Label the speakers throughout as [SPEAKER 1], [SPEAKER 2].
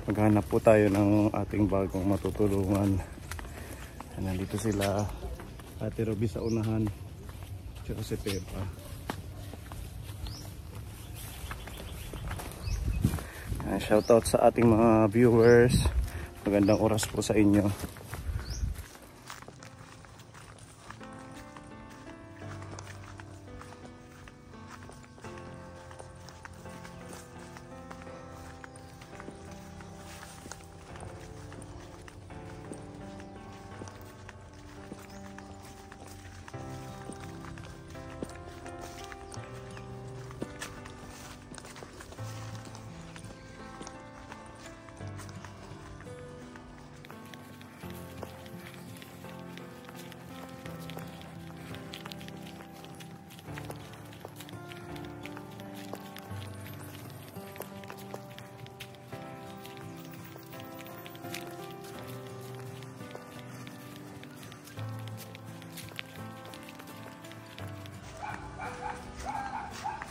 [SPEAKER 1] Maghanap po tayo ng ating bagong matutulungan. Nandito sila, Ate Ruby sa unahan, tsaka si Pepa. Shoutout sa ating mga viewers. Magandang oras po sa inyo.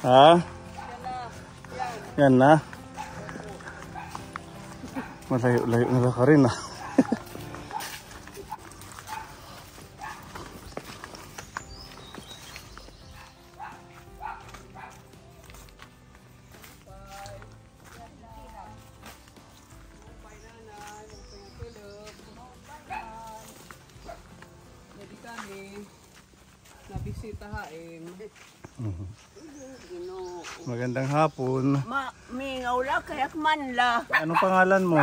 [SPEAKER 1] Ha? Yan na. Malayo-layo nila ka rin ah.
[SPEAKER 2] Jadi kami nabisita haing.
[SPEAKER 1] Magandang hapon.
[SPEAKER 2] Mingaw kayak manla.
[SPEAKER 1] Anong pangalan mo?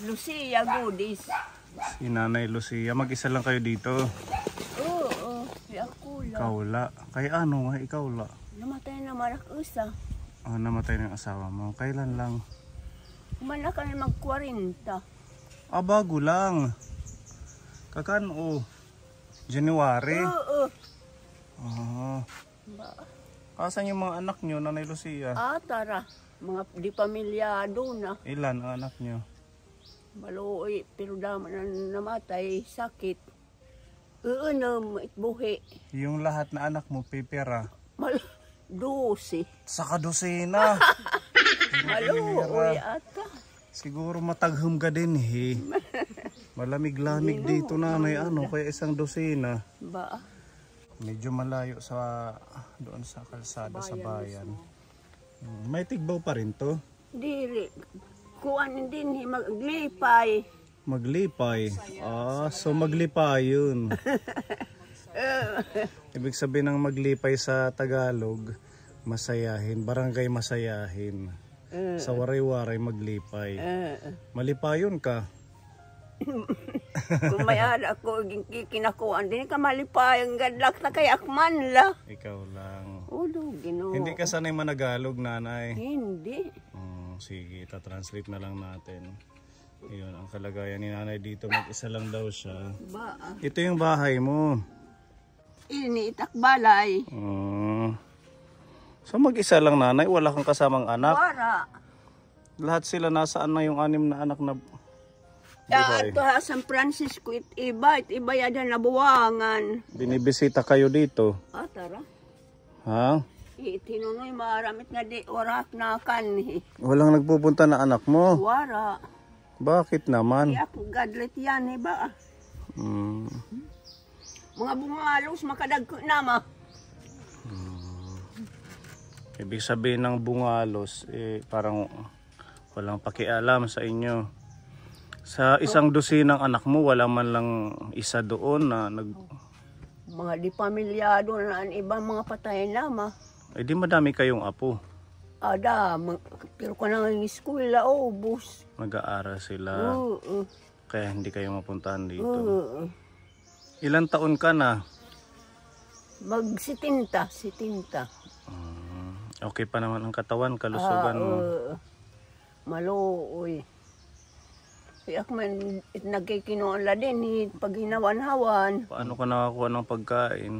[SPEAKER 2] Lucia Godis.
[SPEAKER 1] Si Nanay Lucia. Mag-isa lang kayo dito?
[SPEAKER 2] Oo, si ako lang.
[SPEAKER 1] Ikaw la. Kaya ano nga ikaw la?
[SPEAKER 2] Namatay na marak-usa.
[SPEAKER 1] Oh, namatay ng asawa mo. Kailan lang?
[SPEAKER 2] Kumana kami mag-40.
[SPEAKER 1] Ah, bago lang. Kakan o? January?
[SPEAKER 2] Oo.
[SPEAKER 1] Oh.
[SPEAKER 2] Ba?
[SPEAKER 1] Asan yung mga anak nyo, Nanay Lucia?
[SPEAKER 2] Tara. Mga di pamilyado na.
[SPEAKER 1] Ilan ang anak nyo?
[SPEAKER 2] Maluoy, pero daman na namatay, sakit. Uunam, itbuhi.
[SPEAKER 1] Yung lahat na anak mo, pipera?
[SPEAKER 2] 12.
[SPEAKER 1] Saka dosena.
[SPEAKER 2] Maluoy ata.
[SPEAKER 1] Siguro mataghum ka din eh. Malamig-lamig dito nanay, ano, kaya isang dosena.
[SPEAKER 2] Ba?
[SPEAKER 1] Medyo malayo sa doon sa kalsada sa bayan. May tigbaw pa rin to?
[SPEAKER 2] Dili. Kuan din maglipay.
[SPEAKER 1] Maglipay? Ah, so maglipay yun. Ibig sabihin ng maglipay sa Tagalog, masayahin, barangay masayahin. Sa waray-waray maglipay. Malipayon ka?
[SPEAKER 2] Kung may ala ko kinakuan din ka malipayang gadlak na kay akman la.
[SPEAKER 1] Ikaw lang.
[SPEAKER 2] Ulo, Ginoo.
[SPEAKER 1] Hindi ka sanay managalog, nanay?
[SPEAKER 2] Hindi.
[SPEAKER 1] Sige, translate na lang natin. Ayun, ang kalagayan ni nanay dito, mag-isa lang daw siya.
[SPEAKER 2] Ba?
[SPEAKER 1] Ito yung bahay mo.
[SPEAKER 2] Ini itakbalay.
[SPEAKER 1] So mag-isa lang nanay, wala kang kasamang anak?
[SPEAKER 2] Wara.
[SPEAKER 1] Lahat sila nasaan na yung 6 na anak na buhay?
[SPEAKER 2] Ito ha, San Francisco, iba yada na buwangan.
[SPEAKER 1] Binibisita kayo dito?
[SPEAKER 2] Tara.
[SPEAKER 1] Ha?
[SPEAKER 2] Tinunoy maramit nga di orak na kanhi.
[SPEAKER 1] Walang nagpupunta na anak mo?
[SPEAKER 2] Wara.
[SPEAKER 1] Bakit naman?
[SPEAKER 2] Kaya ako gadlit yan, ba? Mga bungalos makadagko nama.
[SPEAKER 1] Ibig sabihin ng bungalos, parang walang pakialam sa inyo. Sa isang dosinang anak mo, wala man lang isa doon na
[SPEAKER 2] Mga di pamilyado na ang ibang mga patay nama.
[SPEAKER 1] Eh di madami kayong apo.
[SPEAKER 2] Pero ka na ng eskwela, bus.
[SPEAKER 1] Nag-aaral sila. Kaya hindi kayo mapuntahan dito. Ilan taon ka na?
[SPEAKER 2] Mag-70.
[SPEAKER 1] Okay pa naman ang katawan, kalusugan mo.
[SPEAKER 2] Maluoy. Kaya man nagkikinuala din, pag hinawan-hawan.
[SPEAKER 1] Paano ka nakakuha ng pagkain?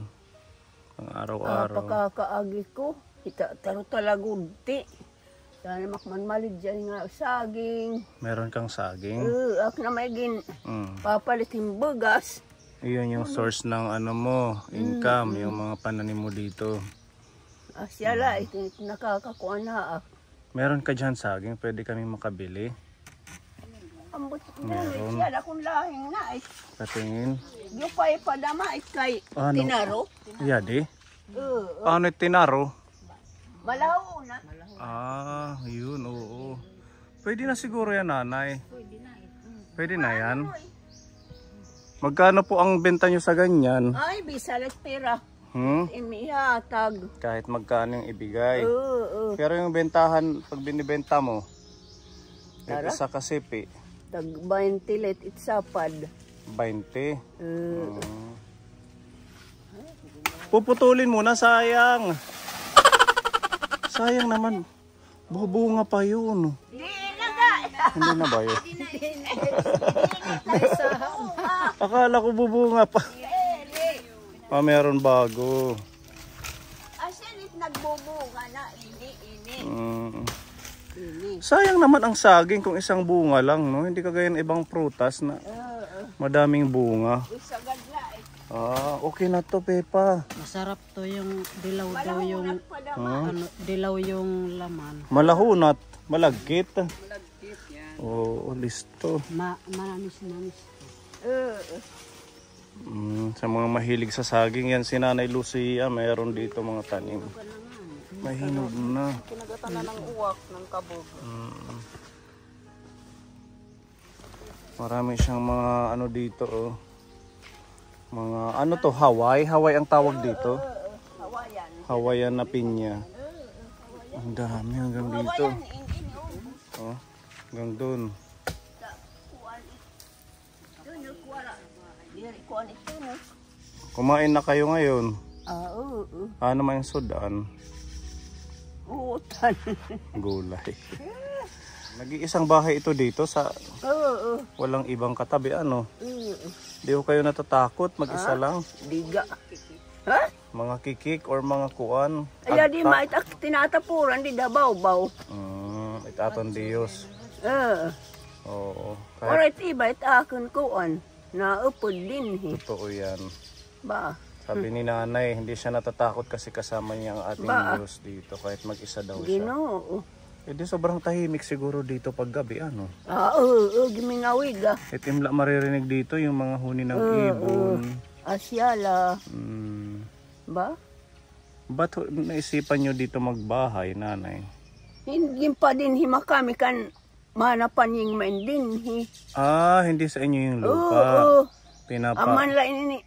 [SPEAKER 1] Pang araw-araw.
[SPEAKER 2] Pagkakaagi ko, taro talagudti. Sana makmanmalig dyan nga saging.
[SPEAKER 1] Meron kang saging?
[SPEAKER 2] Ako na may papalit yung bugas.
[SPEAKER 1] Iyon yung source ng income, yung mga pananim mo dito.
[SPEAKER 2] Asyala, ito nakakakuha na.
[SPEAKER 1] Meron ka dyan saging, pwede kami makabili.
[SPEAKER 2] Ambot
[SPEAKER 1] Meron.
[SPEAKER 2] siya akong lahing na eh.
[SPEAKER 1] Katingin.
[SPEAKER 2] Yung pa ipadama kay
[SPEAKER 1] Ano?
[SPEAKER 2] tinaro.
[SPEAKER 1] Yadi? Paano tinaro?
[SPEAKER 2] Malaho na.
[SPEAKER 1] Ah, yun, oo. Pwede na siguro yan, nanay. Pwede na yan. Magkano po ang benta nyo sa ganyan?
[SPEAKER 2] Ay, bisalat pera.
[SPEAKER 1] Hmm?
[SPEAKER 2] Imihatag.
[SPEAKER 1] Kahit magkano yung ibigay.
[SPEAKER 2] Oo.
[SPEAKER 1] Pero yung bentahan, pag binibenta mo, yung
[SPEAKER 2] Tara.
[SPEAKER 1] isa kasipi,
[SPEAKER 2] Tag 20 let itsapad.
[SPEAKER 1] 20. Puputulin muna, sayang. Sayang naman. Bubunga pa yun.
[SPEAKER 2] Di na ga.
[SPEAKER 1] Hindi na ba yun? Akala ko bubunga pa. Meron bago.
[SPEAKER 2] Asanit nagbubunga na ini.
[SPEAKER 1] Mm.
[SPEAKER 2] Ini.
[SPEAKER 1] Sayang naman ang saging kung isang bunga lang, no? Hindi kagaya ng ibang prutas na madaming bunga.
[SPEAKER 2] Isa gadla eh.
[SPEAKER 1] Ah, okay na to, Pepa.
[SPEAKER 3] Masarap to yung dilaw daw yung ano, dilaw yung laman.
[SPEAKER 1] Malahunat, malagkit. Oo, listo.
[SPEAKER 3] Manamis-namis.
[SPEAKER 1] Sa mga mahilig sa saging yan, si Nanay Lucia, mayroon dito mga tanim. Mahinog na.
[SPEAKER 2] Kinagatan na ng uwak ng kabog.
[SPEAKER 1] Marami siyang mga ano dito, oh. Mga ano to, Hawaii? Hawaii ang tawag dito.
[SPEAKER 2] Hawayan.
[SPEAKER 1] Hawaiian na pinya. Ang dami hanggang dito. Oh, hanggang dun. Kumain na kayo ngayon.
[SPEAKER 2] Oo.
[SPEAKER 1] Ano man yung sudan?
[SPEAKER 2] Utan.
[SPEAKER 1] Gulay. Nag-iisang bahay ito dito sa
[SPEAKER 2] Oo.
[SPEAKER 1] walang ibang katabi, ano? Di ko kayo natatakot, mag-isa lang.
[SPEAKER 2] Diga. Ha?
[SPEAKER 1] Mga kikik or mga kuan.
[SPEAKER 2] Ay, di maitak tinatapuran, di dabaw-baw.
[SPEAKER 1] Itaton Diyos. Oo. Kahit
[SPEAKER 2] Alright, iba, itakon kuan. Naupod din,
[SPEAKER 1] totoo yan.
[SPEAKER 2] ba?
[SPEAKER 1] Sabi ni nanay, hindi siya natatakot kasi kasama niya ang ating Diyos dito. Kahit mag-isa daw siya.
[SPEAKER 2] Ginoo.
[SPEAKER 1] Eh di sobrang tahimik siguro dito pag gabi, ano?
[SPEAKER 2] Oo, gimingawig ah.
[SPEAKER 1] At imla maririnig dito yung mga huni ng ibon.
[SPEAKER 2] Asyala, ba?
[SPEAKER 1] Ba't naisipan nyo dito magbahay, nanay?
[SPEAKER 2] Hindi pa din hima kami kan manapan yung main din.
[SPEAKER 1] Ah, hindi sa inyo yung lupa.
[SPEAKER 2] Oo.
[SPEAKER 1] Pinapa,
[SPEAKER 2] Aman la ini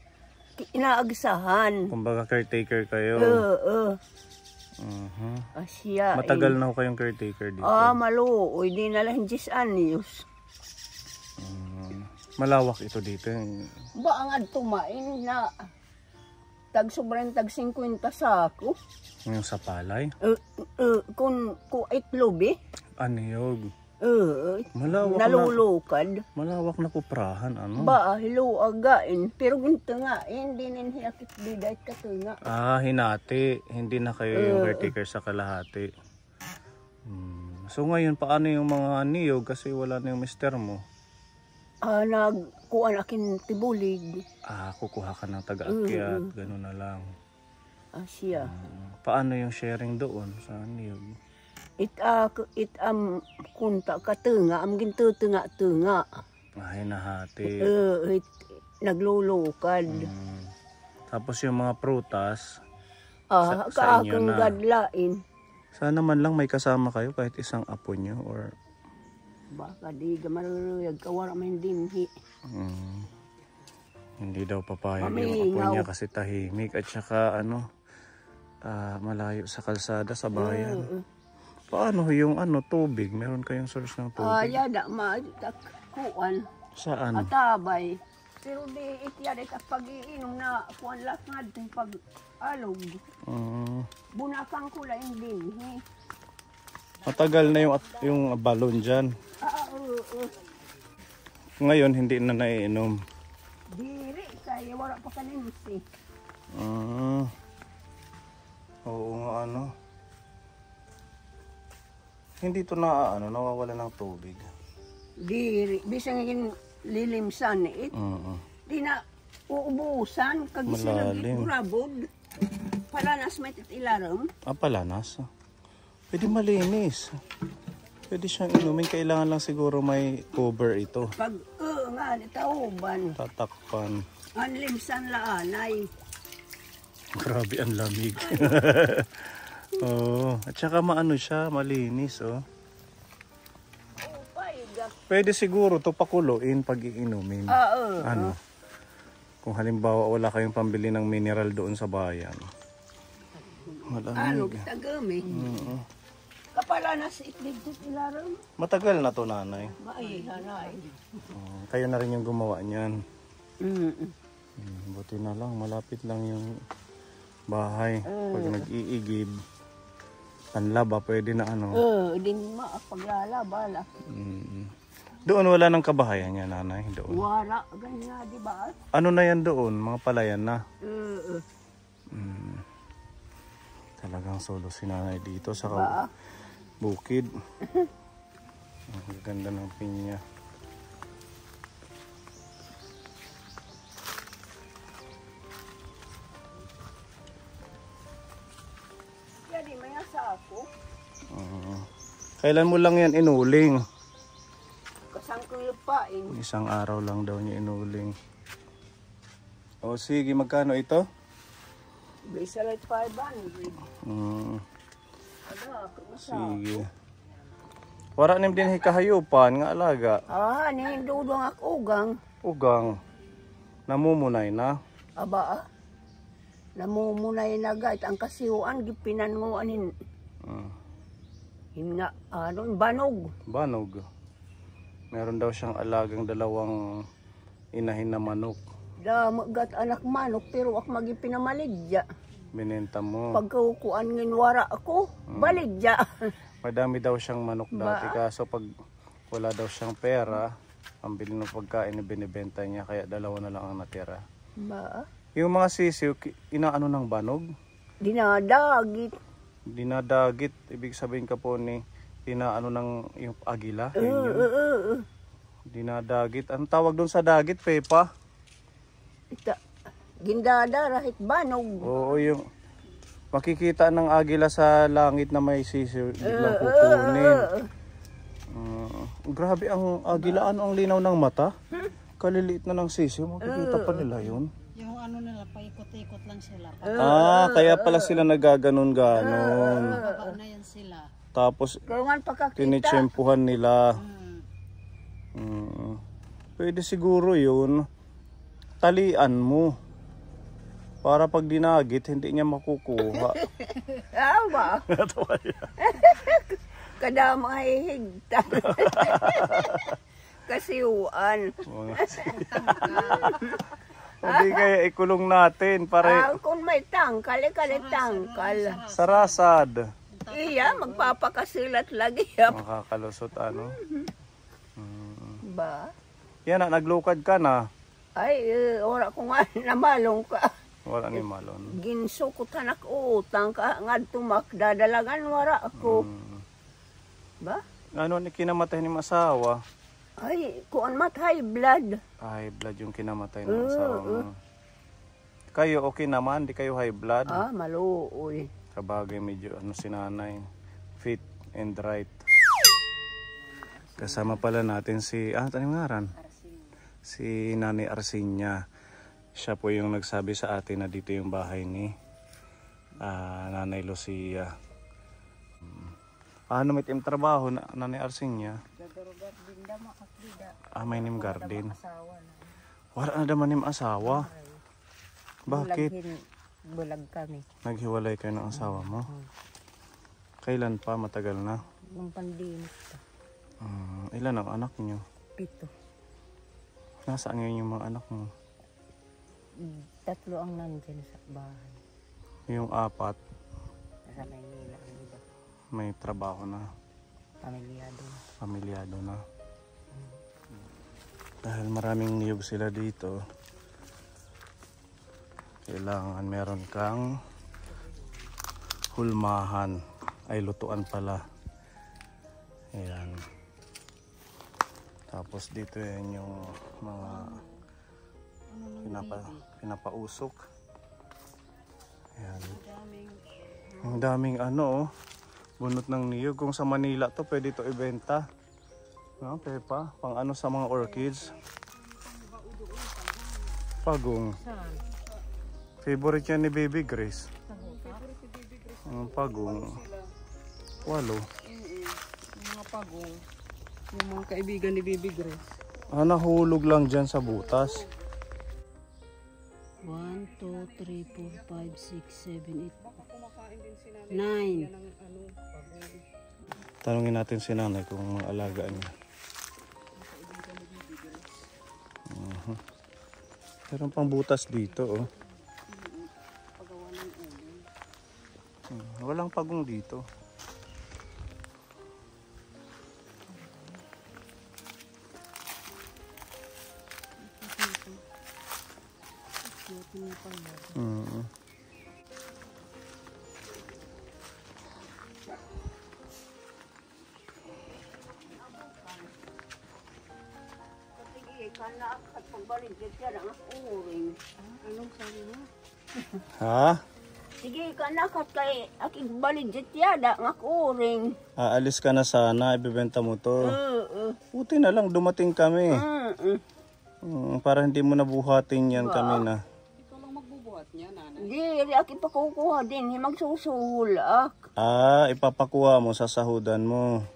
[SPEAKER 2] inaagsahan.
[SPEAKER 1] kumbaga caretaker kayo.
[SPEAKER 2] Oo.
[SPEAKER 1] Mhm.
[SPEAKER 2] Asya.
[SPEAKER 1] Matagal na ho kayong caretaker dito.
[SPEAKER 2] Maluoy. Di na lang 10 anyos.
[SPEAKER 1] Malawak ito dito.
[SPEAKER 2] Ba ang adtumain na tag sobrang tag 50 sako.
[SPEAKER 1] Yung sa palay.
[SPEAKER 2] Kung itlobi.
[SPEAKER 1] Aniyog. Malawak
[SPEAKER 2] Nalulukad.
[SPEAKER 1] Malawak na kuprahan, ano?
[SPEAKER 2] Ba, hilo again. Pero ginto nga, hindi ninhiyakit biday ka to nga.
[SPEAKER 1] Ah, hinati. Hindi na kayo yung caretaker sa kalahati. So ngayon, paano yung mga niyog? Kasi wala na yung mister mo.
[SPEAKER 2] Nagkuhan akin tibulig.
[SPEAKER 1] Kukuha ka ng taga-akyat. Ganun na lang.
[SPEAKER 2] Asya.
[SPEAKER 1] Paano yung sharing doon sa niyog?
[SPEAKER 2] Kunta ka tunga, am ginto tunga.
[SPEAKER 1] Hinahati.
[SPEAKER 2] Naglulukad.
[SPEAKER 1] Tapos yung mga prutas, sa inyo
[SPEAKER 2] Kaakang
[SPEAKER 1] na.
[SPEAKER 2] gadlain.
[SPEAKER 1] Sana man lang may kasama kayo kahit isang apo nyo or
[SPEAKER 2] Baka di gamaruyag kawara man din.
[SPEAKER 1] hindi daw papayag yung apo
[SPEAKER 2] Pamingaw.
[SPEAKER 1] niya kasi tahimik at saka malayo sa kalsada sa bayan. Paano yung tubig? Meron kayong source ng tubig?
[SPEAKER 2] Yada kuan.
[SPEAKER 1] Saan?
[SPEAKER 2] Atabay. Pero di ityari ka pag-iinom na kuan lang nga din pag-alog. Bunakang kulay din.
[SPEAKER 1] Matagal na yung balon dyan. Ngayon hindi na naiinom.
[SPEAKER 2] Diri, kaya wala pa kanimis eh.
[SPEAKER 1] Oo nga, hindi to nawawala ng tubig.
[SPEAKER 2] Diri, bisang yung lilimsan eh. Di na uubusan, kagisilang
[SPEAKER 1] Malalim.
[SPEAKER 2] ikurabod. Palanas may titilaram.
[SPEAKER 1] Palanas. Pwede malinis. Pwede siyang inumin. Kailangan lang siguro may cover ito.
[SPEAKER 2] Pag nga, tauban.
[SPEAKER 1] Tatakpan.
[SPEAKER 2] Ang limsan laanay.
[SPEAKER 1] Grabe ang lamig. Oh, at saka maano siya, malinis oh. Pwede siguro to pakuluin pag iinumin. Ano? Kung halimbawa wala kayong pambili ng mineral doon sa bayan.
[SPEAKER 2] Ano,
[SPEAKER 1] Malamig.
[SPEAKER 2] tagami. Kapala na si itlog ko ilaram.
[SPEAKER 1] Matagal na to, nanay.
[SPEAKER 2] Hanay.
[SPEAKER 1] Kayo na rin yung gumawa niyan. Buti na lang, malapit lang yung bahay. Pag nag-iigib, panlaba, pwede na ano.
[SPEAKER 2] Din paglalaba.
[SPEAKER 1] Doon wala nang kabahayan niya, nanay. Doon.
[SPEAKER 2] Wala, ganyan, di ba?
[SPEAKER 1] Ano na yan doon? Mga palayan na. Talagang solo si nanay dito sa bukid. Ang ganda ng pinya.
[SPEAKER 2] Yan, may asa ako.
[SPEAKER 1] Kailan mo lang yan inuling?
[SPEAKER 2] Kasang ko lupain.
[SPEAKER 1] Isang araw lang daw niya inuling. O sige, magkano ito?
[SPEAKER 2] Bisa like 500.
[SPEAKER 1] Sige. Wala nim din hikahayupan nga alaga.
[SPEAKER 2] Nindudong ako ugang.
[SPEAKER 1] Ugang. Namumunay na.
[SPEAKER 2] Aba, namumunay na gait. Ang kasihuan, gipinan mo anin. Hinga, banog.
[SPEAKER 1] Banog. Meron daw siyang alagang 2 inahin na manok.
[SPEAKER 2] Magat anak manok, pero ako magipinamaligya.
[SPEAKER 1] Binenta mo.
[SPEAKER 2] Pagkukuan nginwara ako, baligya.
[SPEAKER 1] Madami daw siyang manok dati. Kaso pag wala daw siyang pera, ang bili ng pagkain binibenta niya. Kaya 2 na lang ang natira. Yung mga sisiw, inaano ng banog?
[SPEAKER 2] Dinadagit.
[SPEAKER 1] Dinadagit. Ibig sabihin ka po ni inaano ng yung agila. Dinadagit. Anong tawag doon sa dagit, Pepa?
[SPEAKER 2] Gindada, rahit banog.
[SPEAKER 1] Oo, yung makikita ng agila sa langit na may sisiw, biglang kukunin. Grabe ang agila, ano ang linaw ng mata? Kaliliit na ng sisiw, makikita pa nila yun.
[SPEAKER 3] Yung ano nila, paikot-ikot lang sila.
[SPEAKER 1] Kaya pala sila nagaganon-ganon.
[SPEAKER 3] Baba na yan sila.
[SPEAKER 1] Tapos,
[SPEAKER 2] Kaungan pakakita.
[SPEAKER 1] tinitsempuhan nila. Pwede siguro yun, talian mo. Para pag dinagit, hindi niya makukuha.
[SPEAKER 2] Ba? Kada mahihigta. Kasiuan.
[SPEAKER 1] Hindi kaya ikulong natin para
[SPEAKER 2] Kung may tangkal, tangkal.
[SPEAKER 1] sarasad.
[SPEAKER 2] Iya, magpapakasilat lagi.
[SPEAKER 1] Makakalusot ano.
[SPEAKER 2] Ba?
[SPEAKER 1] Yan na, naglukad ka na.
[SPEAKER 2] Ay, ora ko nga namalong ka.
[SPEAKER 1] Wala ni malon.
[SPEAKER 2] Ginsukutan ako utang ka nga tumak dadalagan wara ako. Ba?
[SPEAKER 1] Ano ni kinamatay ni asawa?
[SPEAKER 2] Ay, kuan mat high blood.
[SPEAKER 1] High blood yung kinamatay ng asawa mo. Kayo okay naman, di kayo high blood.
[SPEAKER 2] Maluoy.
[SPEAKER 1] Kabagay medyo ano si nanay. Fit and right. Kasama pala natin si, anong ngaran? Si Nanay Arsinya. Siya po yung nagsabi sa atin na dito yung bahay ni Nanay Lucia. Ano may trabaho na Nanay Arsinya? May nim garden. Wala na daman nim asawa. Bakit?
[SPEAKER 2] Bulag kami.
[SPEAKER 1] Naghiwalay kayo ng asawa mo? Kailan pa? Matagal na?
[SPEAKER 2] Nung pandemic.
[SPEAKER 1] Ilan ang anak niyo?
[SPEAKER 2] 7.
[SPEAKER 1] Nasaan ngayon yung mga anak mo?
[SPEAKER 2] 3 ang nandyan sa bahay.
[SPEAKER 1] Yung 4,
[SPEAKER 2] Nasa Maynila ang iba.
[SPEAKER 1] may trabaho na.
[SPEAKER 2] Pamilyado.
[SPEAKER 1] Na. Dahil maraming niyog sila dito, kailangan meron kang hulmahan. Ay, lutuan pala. Ayan. Tapos dito yan yung mga pinapausok. Ayan. Ang daming ano, Bunot ng niyog. Kung sa Manila to, pwede to ibenta. No, Pepa, pang ano sa mga orchids. Pagong. Favorite yan ni Baby Grace. Pagong. 8.
[SPEAKER 3] Yung mga pagong. Yung mga kaibigan ni Baby Grace.
[SPEAKER 1] Nahulog lang dyan sa butas.
[SPEAKER 3] 1, 2, 3, 4, 5, 6, 7, 8, 9.
[SPEAKER 1] Tanungin natin si nanay kung alagaan niya. Meron pang butas dito, oh. Walang pagong dito.
[SPEAKER 2] Kana at pagbalik dyan ang uring.
[SPEAKER 3] Anong sabi mo?
[SPEAKER 1] Ha?
[SPEAKER 2] Sige, kana kat kay aking balik dyan ang uring.
[SPEAKER 1] Aalis ka na sana, ibebenta mo to. Buti na lang dumating kami. Para hindi mo nabuhatin yan kami na.
[SPEAKER 3] Ikaw lang magbubuhat niya, nanay.
[SPEAKER 2] Hindi, aking pakukuha din. Magsusuhulak.
[SPEAKER 1] Ipapakuha mo sa sahudan mo.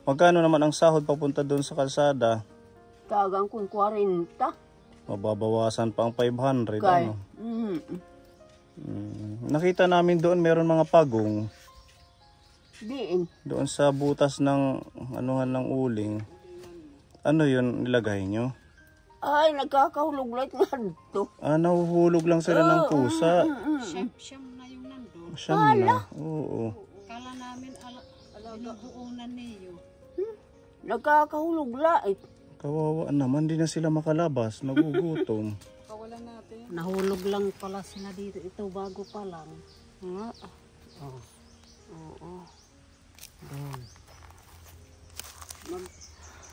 [SPEAKER 1] Magkano naman ang sahod papunta doon sa kalsada?
[SPEAKER 2] Tagang kung 40.
[SPEAKER 1] Mababawasan pa ang 500.
[SPEAKER 2] Kay.
[SPEAKER 1] Ano? Nakita namin doon meron mga pagong.
[SPEAKER 2] Diin.
[SPEAKER 1] Doon sa butas ng anuhan ng uling. Ano yun nilagay nyo?
[SPEAKER 2] Ay, nagkakahulog light nga to.
[SPEAKER 1] Nahuhulog lang sila ng pusa.
[SPEAKER 3] Siyam na yung nandun.
[SPEAKER 1] Siyam na. Oo.
[SPEAKER 3] Kala namin binubuunan niyo.
[SPEAKER 2] Nagkakahulog light.
[SPEAKER 1] Kawawa naman, di na sila makalabas. Nagugutom.
[SPEAKER 3] Kawalan natin. Nahulog lang pala sila dito. Ito bago pa lang. Nga. Oo. Doon.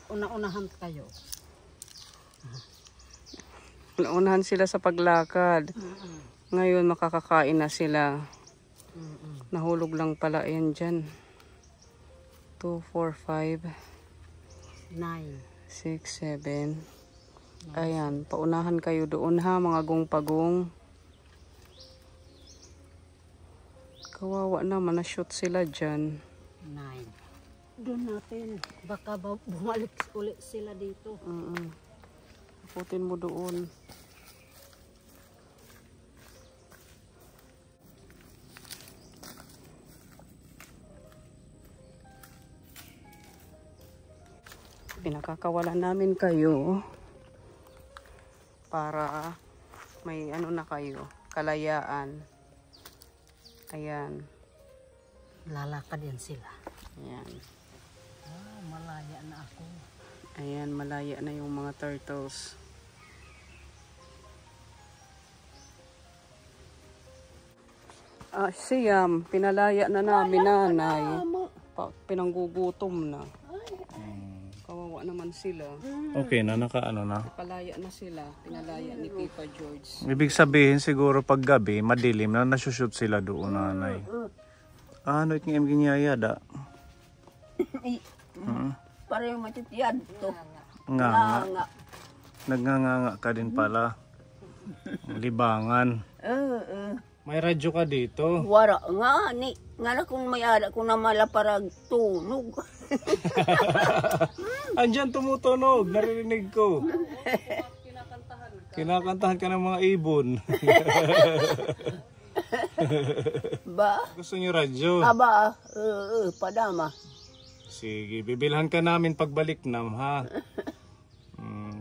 [SPEAKER 3] Una-unahan kayo.
[SPEAKER 4] Unahan sila sa paglakad. Ngayon makakakain na sila. Nahulog lang pala yan dyan. 2, 4, 5,
[SPEAKER 3] 9.
[SPEAKER 4] 6, 7. Ayan, paunahan kayo doon ha, mga gong-pagong. Kawawa naman, na-shoot sila dyan.
[SPEAKER 3] 9. Doon natin. Baka bumalik ulit sila dito.
[SPEAKER 4] Putin mo doon. Pinakakawalan namin kayo para may ano na kayo, kalayaan. Ayan.
[SPEAKER 3] Lalakad yan sila.
[SPEAKER 4] Ayan.
[SPEAKER 3] Malaya na ako.
[SPEAKER 4] Ayan, malaya na yung mga turtles. Siyam, pinalaya na namin nanay. Pinanggugutom na. Kawawa naman sila.
[SPEAKER 1] Okay na, nakaano na.
[SPEAKER 4] Palaya na sila. Pinalaya ni Papa George.
[SPEAKER 1] Ibig sabihin siguro pag gabi, madilim na nasushoot sila doon, nanay. Ano itong ginyaya da?
[SPEAKER 2] Parang matitiyad to.
[SPEAKER 1] Nga. Nagnganga ka din pala. Libangan. May radyo ka dito.
[SPEAKER 2] Wara nga ni nga na kung may ara kung namala parag tunog.
[SPEAKER 1] Andyan tumutunog, naririnig ko. Kinakantahan ka ng mga ibon.
[SPEAKER 2] Ba?
[SPEAKER 1] Gusto niyo radyo?
[SPEAKER 2] Aba, padama.
[SPEAKER 1] Sige, bibilhan ka namin pagbalik nam, ha?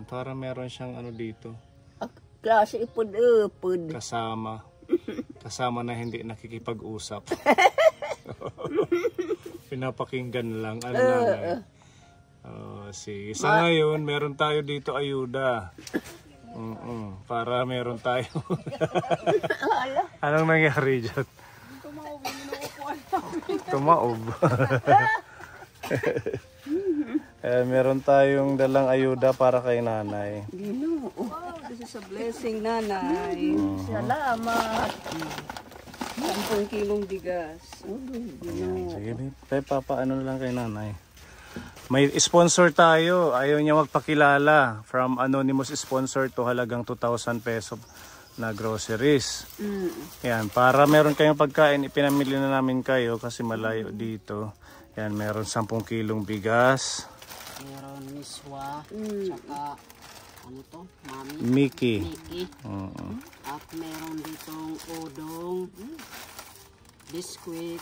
[SPEAKER 1] Para meron siyang ano dito.
[SPEAKER 2] Klase ipod-ipod.
[SPEAKER 1] Kasama na hindi nakikipag-usap. Pinapakinggan lang. Ano nanay? Sige. Sa ngayon, meron tayo dito ayuda. Para meron tayo. Anong nangyari dyan? Tumaob. Meron tayong dalang ayuda para kay nanay.
[SPEAKER 4] This is a blessing, nanay.
[SPEAKER 2] Salamat.
[SPEAKER 4] 10 kilong bigas.
[SPEAKER 1] Ayan, sige, papaano lang kay nanay. May sponsor tayo. Ayaw niya magpakilala. From anonymous sponsor to halagang 2,000 peso na groceries. Yan, para meron kayong pagkain, ipinamili na namin kayo kasi malayo dito. Yan, meron 10 kilong bigas.
[SPEAKER 3] Meron miswa, tsaka ano to, mami?
[SPEAKER 1] Mickey.
[SPEAKER 3] At meron ditong udong, biskwit.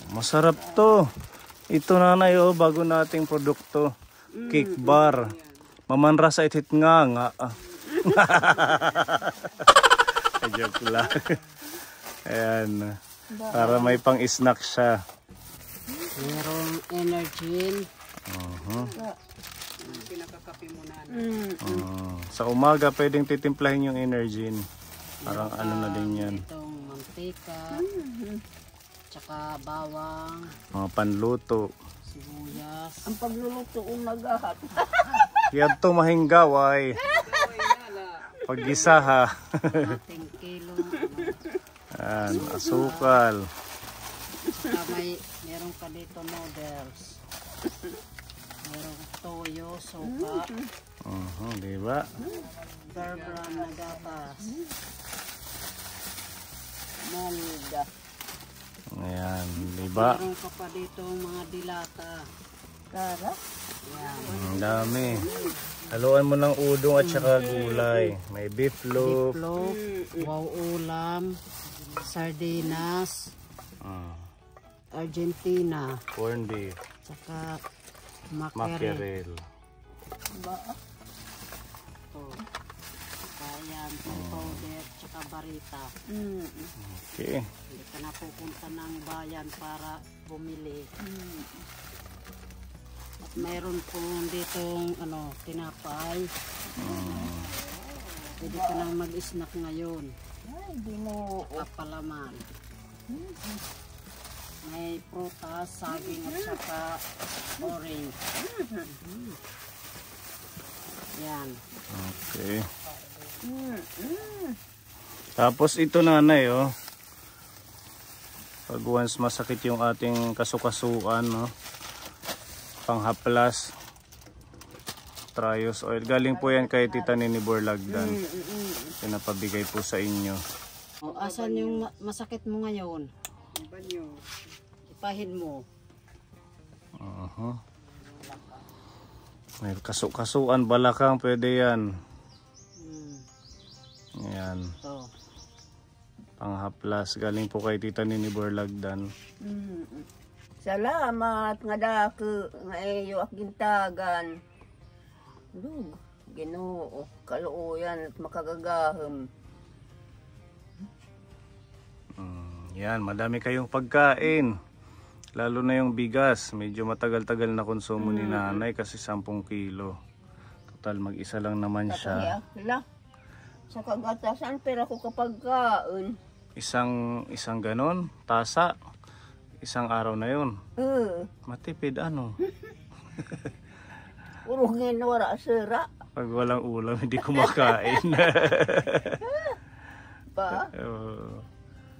[SPEAKER 1] Masarap to. Ito nanay, oh, bago nating produkto. Cake bar. Mamanra sa itit nga. Joke lang. Ayan. Para may pang-snack siya.
[SPEAKER 3] Merong energy.
[SPEAKER 4] Pinakakape mo na.
[SPEAKER 1] Sa umaga, pwedeng titimplahin yung energy. Parang ano na din yan.
[SPEAKER 3] Itong mantika, tsaka bawang,
[SPEAKER 1] Mga panluto.
[SPEAKER 3] sibuyas.
[SPEAKER 2] Ang pagluluto kong nagahat.
[SPEAKER 1] Yan to mahinggaway. Paggisa ha.
[SPEAKER 3] 10 kilo.
[SPEAKER 1] Ayan, asukal.
[SPEAKER 3] Tsaka meron ka dito noodles. Merong toyo, suka,
[SPEAKER 1] Diba?
[SPEAKER 3] Bear Brand na gatas.
[SPEAKER 2] Mangga.
[SPEAKER 1] Ayan, diba?
[SPEAKER 3] Meron ka pa dito mga dilata.
[SPEAKER 2] Tara.
[SPEAKER 1] Ang dami. Haluan mo ng udong at saka gulay. May beef loaf.
[SPEAKER 3] Loaf, wow ulam, sardinas, Argentina,
[SPEAKER 1] Corn beef.
[SPEAKER 3] tsaka mackerel.
[SPEAKER 1] Mackerel.
[SPEAKER 2] Ba?
[SPEAKER 3] Ayan, powder, tsaka barita.
[SPEAKER 1] Okay.
[SPEAKER 3] Hindi ka na pupunta ng bayan para bumili. At mayroon po ditong tinapay. Pwede ka nang mag-snack ngayon.
[SPEAKER 2] Ay, Ginoo.
[SPEAKER 3] Papalaman. May prutas, saging at saka orange. Yan.
[SPEAKER 1] Okay. Tapos ito nanay, oh. Pag once masakit yung ating kasukasuan, no? Panghaplas. Trios oil. Galing po yan kay Tita Nini Borlagdan. Pinapabigay po sa inyo.
[SPEAKER 3] O, asan yung masakit mo ngayon? Ipahin mo.
[SPEAKER 1] May kasuan, balakang, pwede yan. Yan.
[SPEAKER 3] So,
[SPEAKER 1] Panghaplas. Galing po kay Tita Nini Borlagdan.
[SPEAKER 2] Salamat nga dako nga iyo ak gintagan. Lug, Ginoo, kaluoyan at makagagahom.
[SPEAKER 1] Yan, madami kayong pagkain. Lalo na yung bigas. Medyo matagal-tagal na konsumo ni nanay kasi 10 kilo. Total, mag-isa lang naman siya.
[SPEAKER 2] Kaya, sa kagatasan, pero ako kapag kaon.
[SPEAKER 1] Isang ganon, tasa. Isang araw na yun. Matipid ano.
[SPEAKER 2] Urugin wala sira.
[SPEAKER 1] Pag walang ulam, hindi kumakain.
[SPEAKER 2] Pa?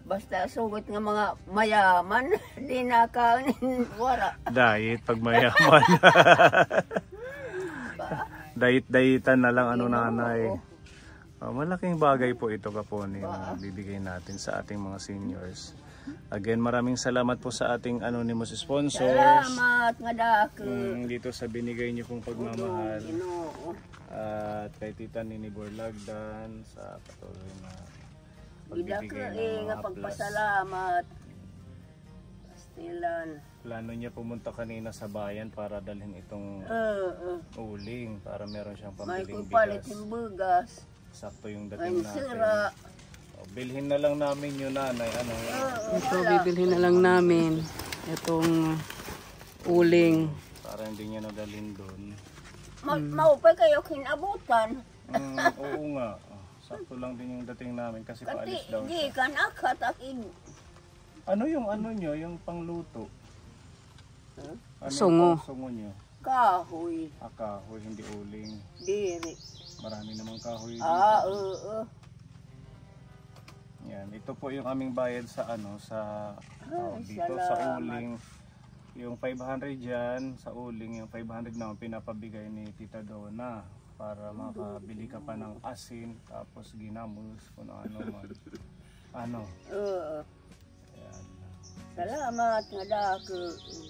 [SPEAKER 2] Basta sugot nga mga mayaman, di nakanin wala.
[SPEAKER 1] Diet pag mayaman. Diet-dietan na lang ano nanay. Malaking bagay po ito Kaponi na bibigay natin sa ating mga seniors. Again, maraming salamat po sa ating anonymous sponsors.
[SPEAKER 2] Salamat nga dako.
[SPEAKER 1] Dito sa binigay niyo pong pagmamahal. At kay Tita Nini Borlagdan sa patuloy na pagbibigay ng
[SPEAKER 2] nga
[SPEAKER 1] mga plus.
[SPEAKER 2] pagpasalamat. Pastilan.
[SPEAKER 1] Plano niya pumunta kanina sa bayan para dalhin itong uling para meron siyang
[SPEAKER 2] May
[SPEAKER 1] pambiling
[SPEAKER 2] kupalit
[SPEAKER 1] bigas.
[SPEAKER 2] yung bugas.
[SPEAKER 1] Sakto yung
[SPEAKER 2] May
[SPEAKER 1] dating natin.
[SPEAKER 2] sira.
[SPEAKER 1] Bilhin na lang namin yun nanay. Ano,
[SPEAKER 4] Ito, bibilhin na lang namin. Itong uling.
[SPEAKER 1] para hindi niya nadalhin doon.
[SPEAKER 2] Maupay kayo kinabutan.
[SPEAKER 1] Oo nga. Sakto lang din yung dating namin kasi
[SPEAKER 2] Kasi
[SPEAKER 1] paalis daw
[SPEAKER 2] di
[SPEAKER 1] siya.
[SPEAKER 2] ka nakatakin.
[SPEAKER 1] Ano yung ano nyo? Yung pangluto? Ano
[SPEAKER 4] Sungo.
[SPEAKER 1] yung sungo nyo?
[SPEAKER 2] Kahoy.
[SPEAKER 1] Kahoy, hindi uling.
[SPEAKER 2] Diri.
[SPEAKER 1] Marami namang kahoy dito.
[SPEAKER 2] Oo.
[SPEAKER 1] Yan, ito po yung aming bayad sa ano, sa dito sa uling. Yung 500 dyan, sa uling, yung 500 naman pinapabigay ni Tita Donna para makabili ka pa ng asin, tapos ginamos, kung ano man. Ano? Ayan.
[SPEAKER 2] Salamat nga dako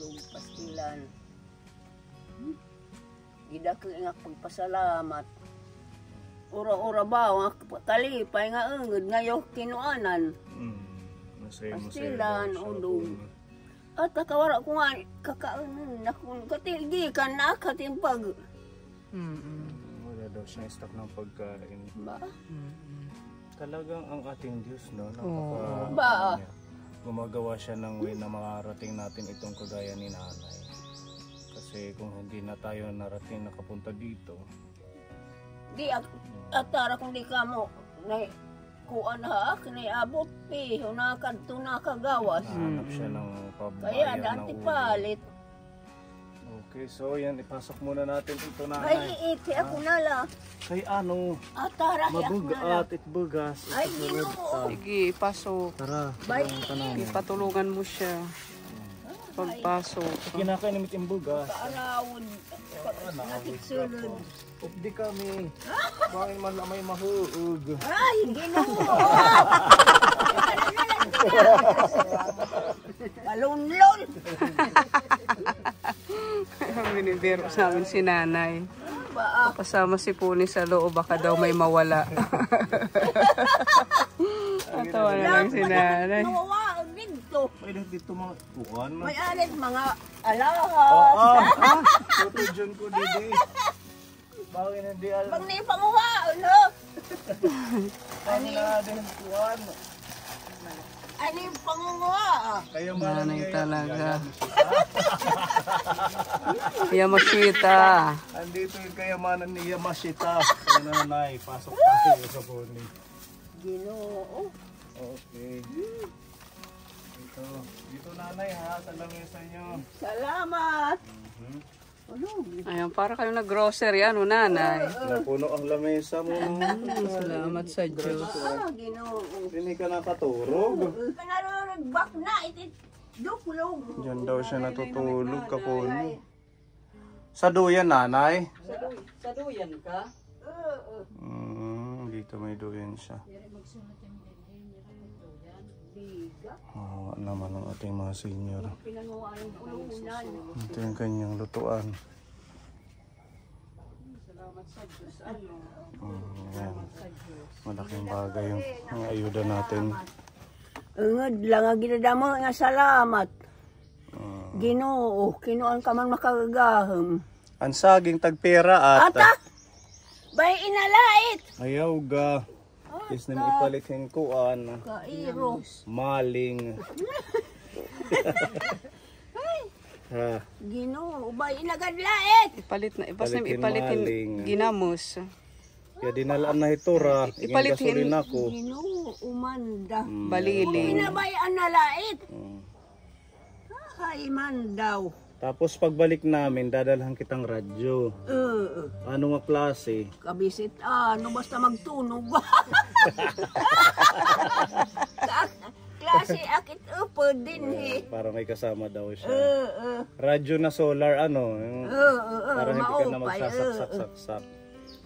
[SPEAKER 2] ug pastilan. Ida ko nga pagpasalamat. Ura-ura ba nga kalipay nga ungod ngayo kinuanan.
[SPEAKER 1] Masaya
[SPEAKER 2] Pastilan udog. At kakawara ko nga kakaunan ako katilgikan na katimpag.
[SPEAKER 1] Wala daw siyang stock ng pagkain.
[SPEAKER 2] Ba?
[SPEAKER 1] Talagang ang ating Diyos, no?
[SPEAKER 2] Ba?
[SPEAKER 1] Gumagawa siya ng way na makarating natin itong kagaya ni nanay. Kasi kung hindi na tayo narating nakapunta dito,
[SPEAKER 2] Di atara kung di ka mo na kuan ha kinay abot pi na kadto na kagawas.
[SPEAKER 1] hanap siya ng pabayan
[SPEAKER 2] Kaya
[SPEAKER 1] ng
[SPEAKER 2] dati
[SPEAKER 1] ulo.
[SPEAKER 2] palit.
[SPEAKER 1] Okay, so yan, ipasok muna natin ito na.
[SPEAKER 2] Ay iiti ako na lang.
[SPEAKER 1] Kay ano,
[SPEAKER 2] Atara ako na lang.
[SPEAKER 1] mabugat, itbugas.
[SPEAKER 2] Ay Ginoo.
[SPEAKER 4] Sige, pasok.
[SPEAKER 1] Tara,
[SPEAKER 2] Bay.
[SPEAKER 4] Sige, patulungan mo siya. Pagpasok.
[SPEAKER 1] kinakain namit yung bugas.
[SPEAKER 2] Kaarawon. Nakitsulod.
[SPEAKER 1] Updi kami. Bakit man na may mahuug.
[SPEAKER 2] Ay Ginoo. Kalunlon.
[SPEAKER 4] Binibiro sa amin si nanay.
[SPEAKER 2] Ba?
[SPEAKER 4] Kasama si Puni sa loob, baka daw may mawala. Natawa na lang si nanay.
[SPEAKER 2] Nawawa dito.
[SPEAKER 1] May dito mga kuhan.
[SPEAKER 2] May alit mga alahas.
[SPEAKER 1] Ito dyan ko didi. Bakit hindi alam?
[SPEAKER 2] Pag ni panguha, no?
[SPEAKER 1] Ano na din kuhan?
[SPEAKER 2] Ano yung pangunguha?
[SPEAKER 1] Kayo
[SPEAKER 4] Nanay talaga. Yamashita.
[SPEAKER 1] Andito yung kayamanan ni Yamashita. Kaya nanay, pasok tayo sa Puni.
[SPEAKER 2] Ginoo.
[SPEAKER 1] Okay. Dito nanay ha, sa lamesa nyo.
[SPEAKER 2] Salamat.
[SPEAKER 4] Ayan, para kayo nag-grocery, ano nanay?
[SPEAKER 1] Napuno ang lamesa mo.
[SPEAKER 4] Salamat sa Diyos.
[SPEAKER 2] Ginoo.
[SPEAKER 1] Hindi ka nakaturog.
[SPEAKER 2] Kanaruragbak na, itit duklog.
[SPEAKER 1] Diyan daw siya natutulog, Kapuni. Sa duyan, nanay?
[SPEAKER 4] Sa duyan ka?
[SPEAKER 1] Dito may duyan siya. Naman ang ating mga senior.
[SPEAKER 2] Pinanuan ng ulunan.
[SPEAKER 1] Ito yung kanyang lutuan. Yan. Malaking bagay yung ayuda natin.
[SPEAKER 2] Ungod lang ang ginadamo nga salamat. Ginoo, kinuan ka man makagagahom.
[SPEAKER 1] Ang saging tagpera at
[SPEAKER 2] Ata! Bay inalait!
[SPEAKER 1] ayaw ga. Is na ipalitin kuan.
[SPEAKER 2] Kairo.
[SPEAKER 1] Maling. Ha.
[SPEAKER 2] Ginoo, bay inagadlait!
[SPEAKER 4] Ipalit na,
[SPEAKER 1] Palitin
[SPEAKER 4] ipalitin
[SPEAKER 1] maling.
[SPEAKER 4] ginamos.
[SPEAKER 1] Kaya dinalaan na ito ra.
[SPEAKER 4] Ipalitin.
[SPEAKER 1] Gasolin ako.
[SPEAKER 2] Ginoo, umanda.
[SPEAKER 4] Baliling.
[SPEAKER 2] Pinabay analait. Ay man daw.
[SPEAKER 1] Tapos pagbalik namin, dadalhan kitang radyo. Ano nga klase?
[SPEAKER 2] Kabisit ano basta magtunog. Klase akit upo din he.
[SPEAKER 1] Para may kasama daw siya. Radyo na solar ano. Para hindi ka na
[SPEAKER 2] maupay,
[SPEAKER 1] magsasaksak-saksak.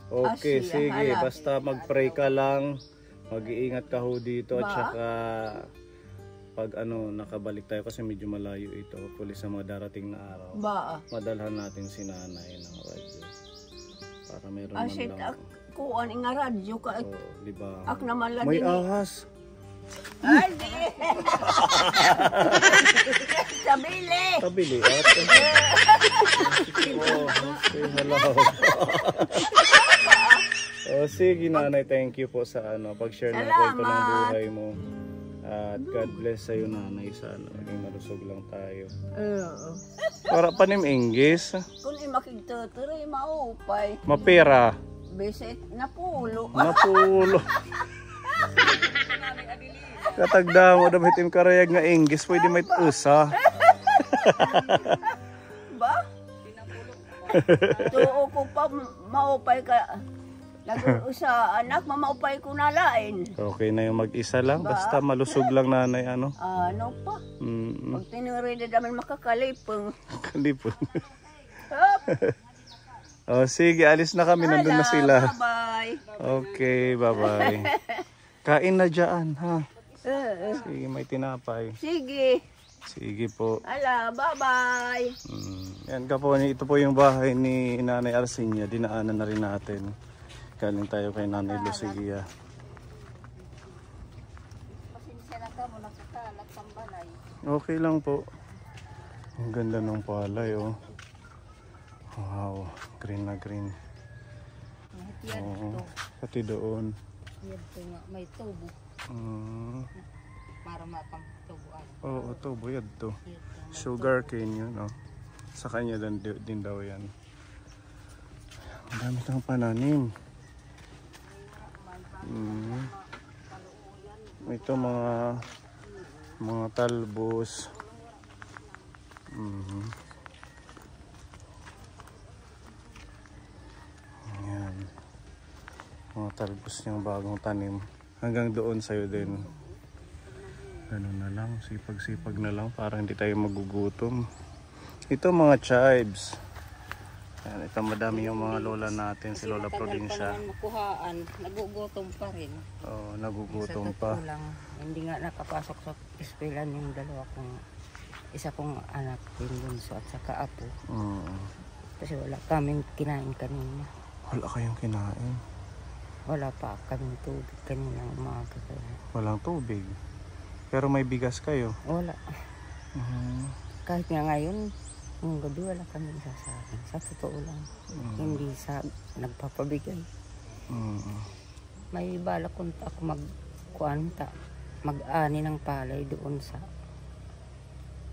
[SPEAKER 1] Okay,
[SPEAKER 2] Asya,
[SPEAKER 1] sige.
[SPEAKER 2] hala.
[SPEAKER 1] Basta mag-pray ka lang. Mag-iingat ka ho dito. At saka pag ano, nakabalik tayo kasi medyo malayo ito. Hopefully sa mga darating na araw.
[SPEAKER 2] Ba?
[SPEAKER 1] Madalhan natin si nanay ng radyo. Para meron man
[SPEAKER 2] Asit
[SPEAKER 1] lang.
[SPEAKER 2] ak kuan nga radyo ka.
[SPEAKER 1] Oh, di ba?
[SPEAKER 2] Ak naman lang
[SPEAKER 1] May
[SPEAKER 2] din.
[SPEAKER 1] ahas.
[SPEAKER 2] Ay di. Sabili.
[SPEAKER 1] Kabili at. Oh, okay, hello. Oh, sige nanay, thank you po sa ano, pag-share ng kwento ng buhay mo. At God bless sa'yo nanay, sana maging malusog lang tayo. Para panim English,
[SPEAKER 2] Kung makigtutuloy maupay.
[SPEAKER 1] mapera,
[SPEAKER 2] Bisit na pulo.
[SPEAKER 1] napulo. Katagda mo dapat yung karayag nga English, pwede may usa.
[SPEAKER 2] Ba? Tuo ko pa maupay ka. Sa anak, mamaupay ko na lain.
[SPEAKER 1] Okay na yung mag-isa lang. Basta malusog lang nanay, ano?
[SPEAKER 2] Ano pa? Pag tinurida namin makakalipong.
[SPEAKER 1] Kalipon.
[SPEAKER 2] Hop!
[SPEAKER 1] Oh, sige, alis na kami. Nandun na sila.
[SPEAKER 2] Bye-bye.
[SPEAKER 1] Okay, bye-bye. Kain na dyan, ha? Sige, may tinapay.
[SPEAKER 2] Sige.
[SPEAKER 1] Sige po.
[SPEAKER 2] Ala, bye-bye.
[SPEAKER 1] Yan ka po, ito po yung bahay ni Nanay Arsinia. Dinaanan na rin natin. Galing tayo kay Nanay Lucia.
[SPEAKER 3] Pasensya na ka mo, nakakalat ang balay.
[SPEAKER 1] Okay lang po. Ang ganda ng palay, oh. Wow, green na green.
[SPEAKER 3] Yan
[SPEAKER 1] Oo,
[SPEAKER 3] to.
[SPEAKER 1] pati doon.
[SPEAKER 3] Yan to nga, may tubo. Para matang tubuan.
[SPEAKER 1] Oo, tubo yan to.
[SPEAKER 3] Yan to.
[SPEAKER 1] Sugar cane yun, oh. Sa kanya din daw yan. Ang dami kang pananim. Ito mga talbos. Ayan. Mga talbos niyang bagong tanim. Hanggang doon sa'yo din. Ganun na lang. Sipag-sipag na lang. Para hindi tayo magugutom. Ito mga chives. Ayan, ito madami yung mga lola natin. Si Lola Provincia.
[SPEAKER 3] Makuhaan, nagugutom pa rin.
[SPEAKER 1] Oh, nagugutom
[SPEAKER 3] Sa
[SPEAKER 1] pa.
[SPEAKER 3] totoo lang, hindi nga nakapasok sa eskwela yung isa kong anak, yung bunso at saka apo. Kasi wala kaming kinain kanina.
[SPEAKER 1] Wala kayong kinain.
[SPEAKER 3] Wala pa kaming tubig kaninang umaga.
[SPEAKER 1] Walang tubig. Pero may bigas kayo.
[SPEAKER 3] Wala. Kahit nga ngayon, ang gabi wala kami sasakin. Sa totoo lang. Hindi sa nagpapabigay. May balak kung ako mag-ani ng palay doon sa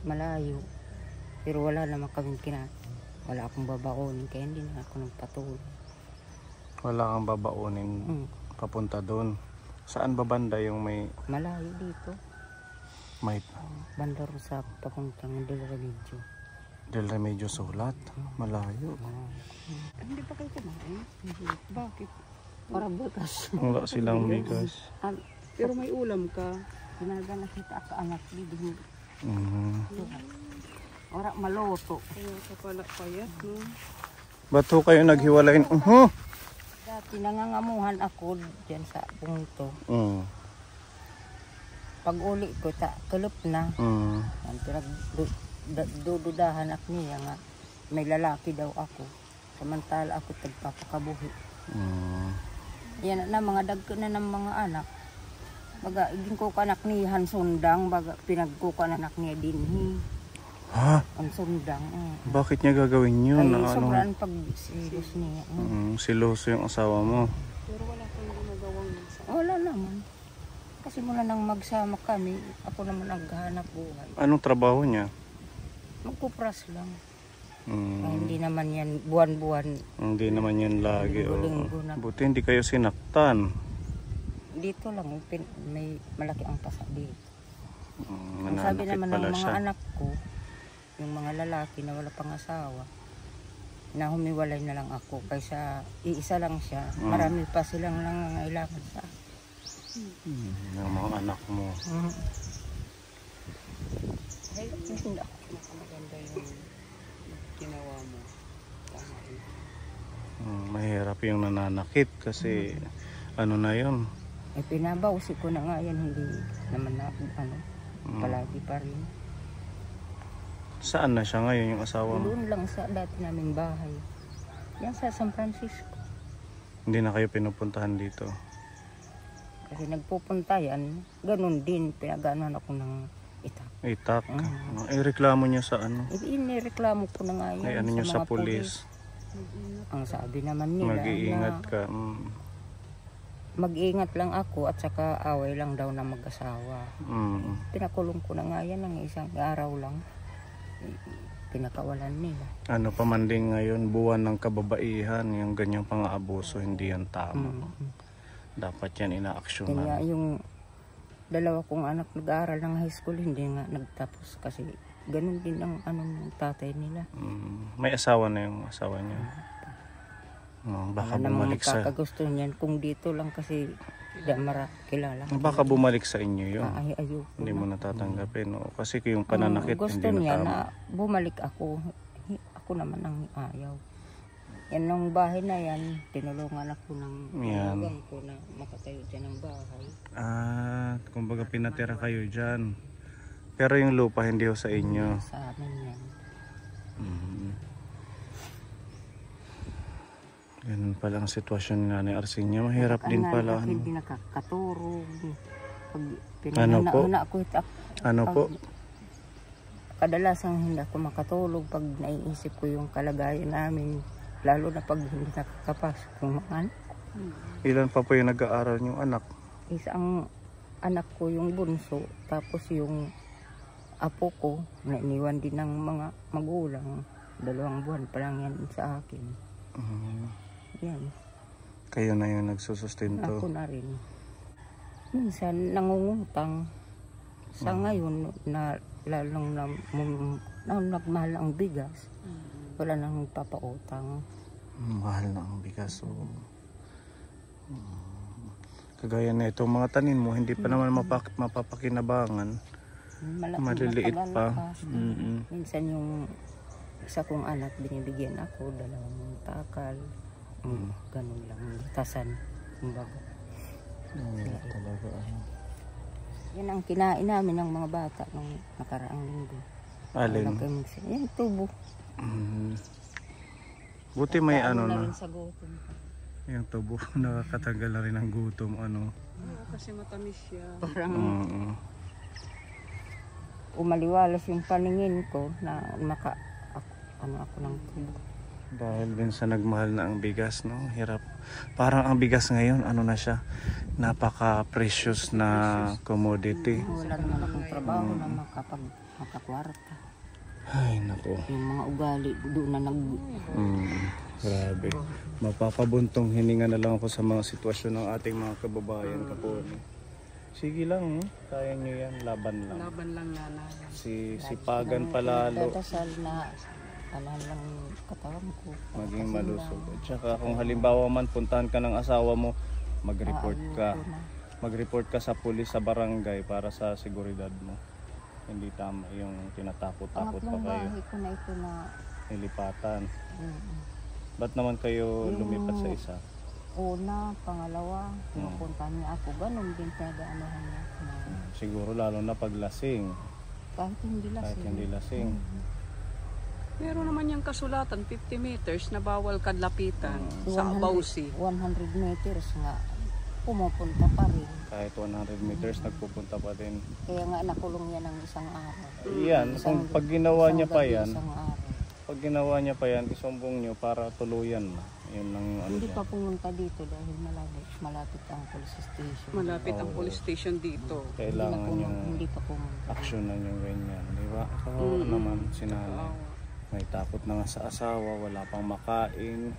[SPEAKER 3] malayo. Pero wala naman kaming kinain. Wala akong babaonin kaya hindi na ako nagpatuloy.
[SPEAKER 1] Wala kang babaunin papunta doon. Saan ba banda yung may...
[SPEAKER 3] Malayo dito.
[SPEAKER 1] May...
[SPEAKER 3] Banda rin sa papuntang Del Remedyo.
[SPEAKER 1] Del Remedyo Sulat? Malayo.
[SPEAKER 3] Hindi pa kayo kumain? Hindi. Bakit? Para bukas.
[SPEAKER 1] Wala silang bigas.
[SPEAKER 3] Pero may ulam ka. Pinagana kita ka anak dito. Ora maloto.
[SPEAKER 4] Kaya ka pala payat, no?
[SPEAKER 1] Ba't ho kayo naghiwalayin?
[SPEAKER 3] Dati nangangamuhan ako dyan sa punto. Pag uli ko, kalop na. Ang pinagdududahan ako niya nga, may lalaki daw ako. Samantala ako tagpapakabuhi. Yan na mga dagko na ng mga anak. Baga, iging ko kanak ni Han Sundang, baga pinagkukanak niya dinhi.
[SPEAKER 1] Ha?
[SPEAKER 3] Ang Sundang.
[SPEAKER 1] Bakit niya gagawin yun?
[SPEAKER 3] Ay, sobrang pag-silos niya.
[SPEAKER 1] Siloso yung asawa mo.
[SPEAKER 4] Pero wala kang ginagawang
[SPEAKER 3] Wala naman. Kasi mula nang magsama kami, ako naman naghahanap buhay.
[SPEAKER 1] Anong trabaho niya?
[SPEAKER 3] Magkupras lang. Ay, hindi naman yan buwan-buwan.
[SPEAKER 1] Hindi naman yan lagi.
[SPEAKER 3] Linggo-linggo na.
[SPEAKER 1] Buti hindi kayo sinaktan.
[SPEAKER 3] Dito lang, may malaki ang pasa dito. Ang
[SPEAKER 1] Mananakit
[SPEAKER 3] sabi naman ng
[SPEAKER 1] pala
[SPEAKER 3] mga
[SPEAKER 1] siya.
[SPEAKER 3] anak ko, yung mga lalaki na wala pang asawa, na humiwalay na lang ako kaysa iisa lang siya. Marami pa silang nangangailangan sa akin.
[SPEAKER 1] Yung mga anak mo.
[SPEAKER 3] Ay, hindi ako.
[SPEAKER 4] maganda yung ginawa mo.
[SPEAKER 1] Mahirap yung nananakit kasi ano na yun.
[SPEAKER 3] Eh, pinabawsi ko na nga yan, hindi naman na, palagi pa rin.
[SPEAKER 1] Saan na siya ngayon yung asawa mo?
[SPEAKER 3] Doon lang sa dati naming bahay. Yan sa San Francisco.
[SPEAKER 1] Hindi na kayo pinupuntahan dito?
[SPEAKER 3] Kasi nagpupunta yan, ganun din, pinaganoan ako ng itak.
[SPEAKER 1] Itak? Reklamo niya sa ano?
[SPEAKER 3] Inireklamo ko na nga yan
[SPEAKER 1] Ay, ano niya sa
[SPEAKER 3] mga
[SPEAKER 1] pulis?
[SPEAKER 3] Ang sabi naman nila
[SPEAKER 1] Mag-iingat
[SPEAKER 3] na
[SPEAKER 1] ka.
[SPEAKER 3] mag-iingat lang ako at saka away lang daw na mag-asawa. Pinakulong ko na nga yan ng isang araw lang. Pinakawalan nila.
[SPEAKER 1] Ano pa man din ngayon, buwan ng kababaihan, yung ganyang pang-aabuso, hindi yan tama. Dapat yan inaaksyonan.
[SPEAKER 3] Kaya yung dalawa kong anak nag-aaral ng high school, hindi nga nagtapos kasi ganun din ang ng tatay nila.
[SPEAKER 1] May asawa na yung asawa niya. Baka
[SPEAKER 3] Wala namang
[SPEAKER 1] bumalik sa...
[SPEAKER 3] kakagusto niyan kung dito lang kasi di kilala.
[SPEAKER 1] Baka bumalik sa inyo yun.
[SPEAKER 3] Ayoko
[SPEAKER 1] Hindi mo
[SPEAKER 3] na.
[SPEAKER 1] natatanggapin. No? Kasi yung pananakit
[SPEAKER 3] Gusto
[SPEAKER 1] hindi
[SPEAKER 3] niya
[SPEAKER 1] na tama.
[SPEAKER 3] na bumalik ako. Ako naman ang ayaw. Yan ng bahay na yan, tinulungan ako ng
[SPEAKER 1] Yan.
[SPEAKER 3] magulang ko na makatayo dyan ng bahay.
[SPEAKER 1] Kumbaga pinatira kayo dyan. Pero yung lupa hindi ho sa inyo.
[SPEAKER 3] Sa amin yan.
[SPEAKER 1] Ganun pala ang sitwasyon ni Nanay Arsinia. Mahirap din pala.
[SPEAKER 3] Kasi hindi nakakaturog. Pag
[SPEAKER 1] Ano po?
[SPEAKER 3] pinanana ko,
[SPEAKER 1] Ano po?
[SPEAKER 3] kadalasan hindi ako makatulog pag naiisip ko yung kalagayan namin. Lalo na pag hindi nakakapasok yung mga anak.
[SPEAKER 1] Ilan pa po yung nag-aaral yung anak?
[SPEAKER 3] Isang anak ko yung bunso, tapos yung apo ko, nainiwan din ng mga magulang. 2 buwan pa lang yan sa akin. Yan.
[SPEAKER 1] Kayo na yung nagsusustento.
[SPEAKER 3] Ako na rin. Minsan nangungutang. Sa ngayon na lalong na nagmahal ang bigas, wala nang papautang.
[SPEAKER 1] Mahal na ang bigas. So, kagaya na itong mga tanim mo, hindi pa naman mapapakinabangan. Maliliit pa.
[SPEAKER 3] Minsan yung isa kong anak, binibigyan ako 2 takal. Ganun lang, tasan. Kumbaga.
[SPEAKER 1] Talaga.
[SPEAKER 3] Yan ang kinain namin ng mga bata nung nakaraang linggo.
[SPEAKER 1] Alin?
[SPEAKER 3] Yan, tubo.
[SPEAKER 1] Buti may ano
[SPEAKER 3] na
[SPEAKER 1] na.
[SPEAKER 3] rin sa gutom.
[SPEAKER 1] Yung tubo, nakakatanggal na rin ang gutom.
[SPEAKER 4] Kasi matamis siya.
[SPEAKER 3] Parang
[SPEAKER 2] umaliwalas yung paningin ko na ako ng tubo.
[SPEAKER 1] Dahil din sa nagmahal na ang bigas, no? Hirap. Parang ang bigas ngayon, ano na siya, napaka-precious na commodity.
[SPEAKER 2] Wala naman akong trabaho na makakwarta.
[SPEAKER 1] Ay, naku.
[SPEAKER 2] Yung mga ugali doon na
[SPEAKER 1] Grabe. Mapapabuntong hininga na lang ako sa mga sitwasyon ng ating mga kababayan kaponi. Sige lang, kaya nyo yan. Laban lang.
[SPEAKER 4] Laban lang nanay.
[SPEAKER 1] Sipagan palalo.
[SPEAKER 2] Dadasal na lang katawan ko.
[SPEAKER 1] Maging malusog. At saka kung halimbawa man puntahan ka ng asawa mo, mag-report ka. Mag-report ka sa pulis sa barangay para sa seguridad mo. Hindi tama yung tinatakot-takot pa
[SPEAKER 2] Pangatlong
[SPEAKER 1] kayo.
[SPEAKER 2] bahay ko na ito na
[SPEAKER 1] Nilipatan. Ba't naman kayo lumipat sa isa?
[SPEAKER 2] una, pangalawa, pupunta niya ako. Ganun din pinag-aanohan niya.
[SPEAKER 1] Siguro lalo na pag lasing.
[SPEAKER 2] Kahit hindi lasing.
[SPEAKER 1] Kahit hindi lasing.
[SPEAKER 4] Meron naman yung kasulatan, 50 meters na bawal kadlapitan sa
[SPEAKER 2] 100
[SPEAKER 4] Bausi.
[SPEAKER 2] 100 meters nga, pumupunta pa rin.
[SPEAKER 1] Kahit 100 meters nagpupunta pa din.
[SPEAKER 2] Kaya nga nakulong yan ng isang araw.
[SPEAKER 1] Yan, kung pag ginawa niya pa yan,
[SPEAKER 2] Isang araw.
[SPEAKER 1] pag ginawa niya pa yan, isumbong niyo para tuluyan na. Yun lang yung ano
[SPEAKER 2] Hindi
[SPEAKER 1] dyan.
[SPEAKER 2] pa pumunta dito dahil malapit ang police station.
[SPEAKER 4] Malapit ang police station dito.
[SPEAKER 1] Kailangan yung
[SPEAKER 2] Hindi pa pumunta.
[SPEAKER 1] aksyonan yung ganyan, di ba? Kawawa naman si nanay. May takot na nga sa asawa, wala pang makain,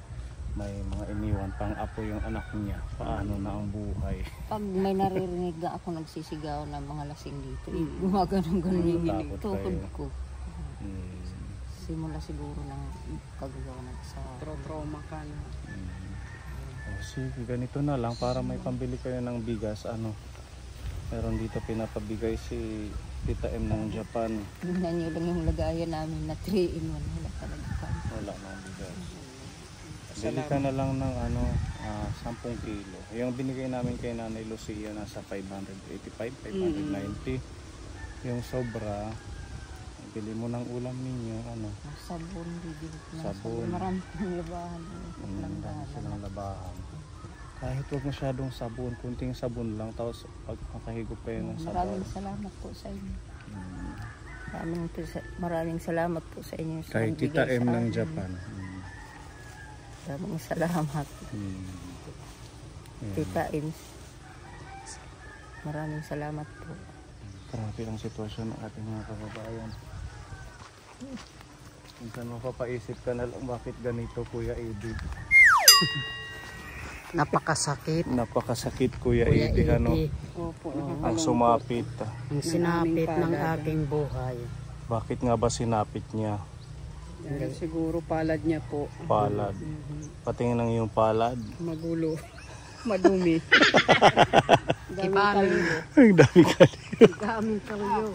[SPEAKER 1] may mga iniwan pang apo yung anak niya. Paano na ang buhay?
[SPEAKER 2] Pag may naririnig na ako nagsisigaw ng mga lasing dito, gumaganong-ganon yung
[SPEAKER 1] Takot
[SPEAKER 2] tukod
[SPEAKER 1] kayo.
[SPEAKER 2] ko.
[SPEAKER 1] Hmm.
[SPEAKER 2] Simula siguro ng kagagawa ng sa...
[SPEAKER 4] Trauma ka na.
[SPEAKER 1] Sige, ganito na lang para may pambili kayo ng bigas. Meron dito pinapabigay si Tita M ng Japan.
[SPEAKER 2] Tingnan nyo lang yung lagayan namin na 3-in-1. Wala talaga pa.
[SPEAKER 1] Wala nang bigas. Bili ka na lang ng 10 kilo. Yung binigay namin kay Nanay Lucia nasa 585, 590. Yung sobra, bili mo ng ulam ninyo,
[SPEAKER 2] Sabon, bibili ko ng
[SPEAKER 1] Sabon.
[SPEAKER 2] Marami pang labahan.
[SPEAKER 1] Dami silang labahan. Kahit huwag masyadong sabon, kunting sabon lang, tapos pag makahigop kayo ng sabaw.
[SPEAKER 2] Maraming salamat po sa inyo. Maraming salamat po sa inyo. Sa
[SPEAKER 1] Kay Tita
[SPEAKER 2] nagbigay
[SPEAKER 1] M
[SPEAKER 2] sa
[SPEAKER 1] ng
[SPEAKER 2] amin.
[SPEAKER 1] Japan.
[SPEAKER 2] Maraming salamat. Tita M. Maraming salamat po.
[SPEAKER 1] Grabe ang sitwasyon ng ating mga kababayan. Minsan mapapaisip ka na lang bakit ganito, Kuya Eddie.
[SPEAKER 3] Napakasakit.
[SPEAKER 1] Napakasakit, Kuya Eddie. Ang sumapit.
[SPEAKER 3] Ang sinapit ng aking buhay.
[SPEAKER 1] Bakit nga ba sinapit niya?
[SPEAKER 4] Dahil siguro palad niya po.
[SPEAKER 1] Palad. Patingin ng iyong palad.
[SPEAKER 4] Magulo. Madumi.
[SPEAKER 1] Ang dami ka.
[SPEAKER 3] Daming kaluyo.